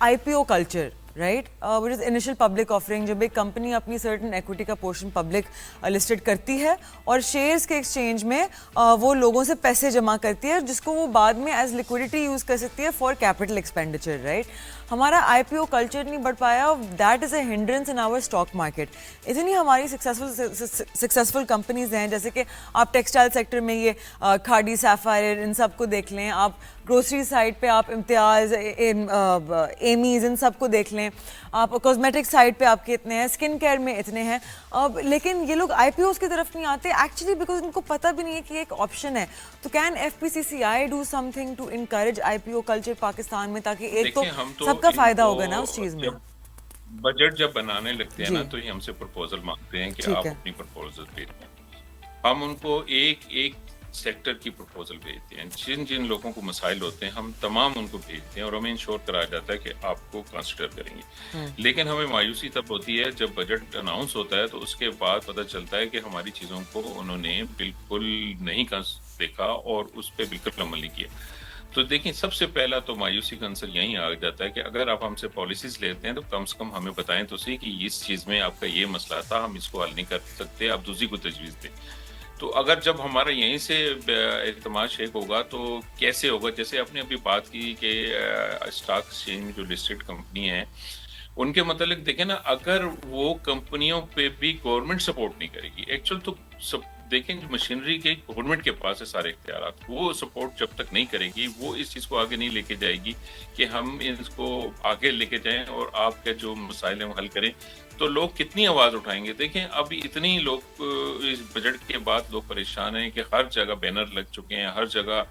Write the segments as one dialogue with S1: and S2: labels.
S1: IPO culture, right? Which is initial public offering, जब एक company अपनी certain equity का portion public listed करती है और shares के exchange में वो लोगों से पैसे जमा करती है जिसको वो बाद में as liquidity use कर सकती है for capital expenditure, right? हमारा IPO culture नहीं बढ़ पाया, that is a hindrance in our stock market. इतनी हमारी successful companies हैं, जैसे कि आप textile sector में ये खाड़ी, sapphire, इन सब को देख लें, आप ग्रोसरी साइड पे आप इम्तियाज़, एमीज़, इन सब को देख लें, आप कॉस्मेटिक साइड पे आपके इतने हैं, स्किन केयर में इतने हैं, लेकिन ये लोग IPOs की तरफ नहीं आते एक्चुअली बिकॉज इनको पता भी नहीं है कि एक ऑप्शन है. तो can FPCCI do something to encourage IPO culture Pakistan में, ताकि एक तो सबका फ़ायदा होगा ना उस चीज़ में.
S2: बजट जब बनाने लगते हैं ना तो ये हमसे प्रपोजल मांगते हैं कि आप अपनी प्रपोजल भेजें. हम उनको एक एक सेक्टर की प्रपोजल भेजते हैं, जिन जिन लोगों को मसाइल होते हैं हम तमाम उनको भेजते हैं और हमें इंश्योर कराया जाता है कि आपको कंसिडर करेंगे. लेकिन हमें मायूसी तब होती है जब बजट अनाउंस होता है तो उसके बाद पता चलता है कि हमारी चीज़ों को उन्होंने बिल्कुल नहीं देखा और उस पर बिल्कुल अमल नहीं किया. तो देखिए, सबसे पहला तो मायूसी का आंसर यहीं आ जाता है कि अगर आप हमसे पॉलिसीज लेते हैं तो कम से कम हमें बताएं तो सही कि इस चीज़ में आपका ये मसला था, हम इसको हल नहीं कर सकते, आप दूसरी को तजवीज़ दें. तो अगर जब हमारा यहीं से इत्मीनान शेक होगा तो कैसे होगा. जैसे आपने अभी बात की कि स्टॉक एक्सचेंज में जो लिस्टेड कंपनी है उनके मतलब देखें ना, अगर वो कंपनियों पे भी गवर्नमेंट सपोर्ट नहीं करेगी, एक्चुअल तो देखें मशीनरी के गवर्नमेंट के पास है सारे इख्तियारात, वो सपोर्ट जब तक नहीं करेगी वो इस चीज़ को आगे नहीं लेके जाएगी कि हम इसको आगे लेके जाएं और आपके जो मसाइल हैं वो हल करें. तो लोग कितनी आवाज़ उठाएंगे. देखें अभी इतनी लोग इस बजट के बाद लोग परेशान हैं कि हर जगह बैनर लग चुके हैं, हर जगह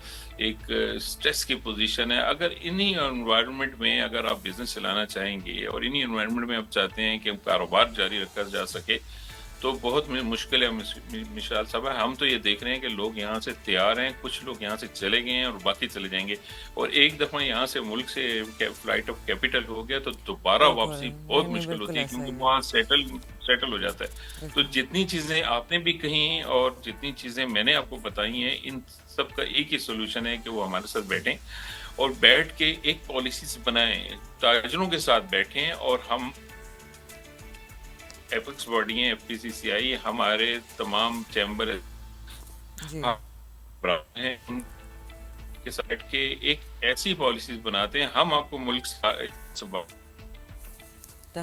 S2: एक स्ट्रेस की पोजीशन है. अगर इन्हीं एनवायरनमेंट में अगर आप बिजनेस चलाना चाहेंगे और इन्हीं एनवायरनमेंट में आप चाहते हैं कि कारोबार जारी रखा जा सके तो बहुत मुश्किल है. मिशाल साहब, हम तो ये देख रहे हैं कि लोग यहाँ से तैयार हैं, कुछ लोग यहाँ से चले गए हैं और बाकी चले जाएंगे. और एक दफ़ा यहाँ से मुल्क से फ्लाइट ऑफ कैपिटल हो गया तो दोबारा वापसी बहुत मुश्किल होती है क्योंकि वहाँ सेटल हो जाता है. तो जितनी चीज़ें आपने भी कही और जितनी चीज़ें मैंने आपको बताई हैं, इन सब का एक ही सोल्यूशन है कि वो हमारे साथ बैठें और बैठ के एक पॉलिसीज बनाएं, ताजरों के साथ बैठें. और हम एपेक्स बॉडी है FPCCI, हमारे तमाम चैम्बर हैं, उनके साथ के एक ऐसी पॉलिसीज बनाते हैं. हम आपको मुल्क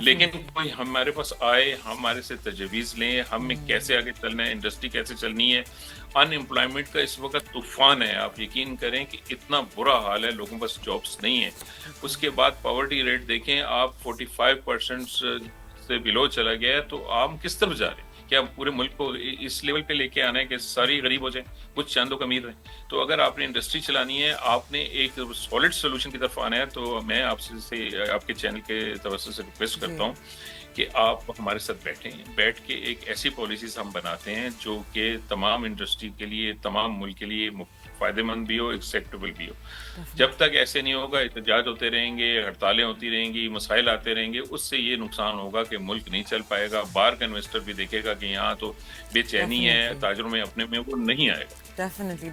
S2: लेकिन कोई हमारे पास आए, हमारे से तजवीज़ लें, हमें कैसे आगे चलना है, इंडस्ट्री कैसे चलनी है. अनएम्प्लॉयमेंट का इस वक्त तूफान है, आप यकीन करें कि इतना बुरा हाल है, लोगों के पास जॉब्स नहीं है. उसके बाद पॉवर्टी रेट देखें आप, 45% से बिलो चला गया है. तो आप किस तरफ जा रहे हैं? क्या पूरे मुल्क को इस लेवल पे लेके आना है कि सारी गरीब हो जाए, कुछ चांदों का अमीर रहे? तो अगर आपने इंडस्ट्री चलानी है, आपने एक सॉलिड सोल्यूशन की तरफ आना है, तो मैं आपसे आपके चैनल के तवज्जो से रिक्वेस्ट करता हूँ कि आप हमारे साथ बैठ के एक ऐसी पॉलिसीज हम बनाते हैं जो कि तमाम इंडस्ट्री के लिए, तमाम मुल्क के लिए फायदेमंद भी हो, एक्सेप्टेबल भी हो. जब तक ऐसे नहीं होगा, एहतजाज होते रहेंगे, हड़तालें होती रहेंगी, मसाइल आते रहेंगे, उससे ये नुकसान होगा कि मुल्क नहीं चल पाएगा. बाहर का इन्वेस्टर भी देखेगा कि यहाँ तो बेचैनी है ताजरों में, अपने में वो नहीं आएगा.
S1: डेफिनेटली.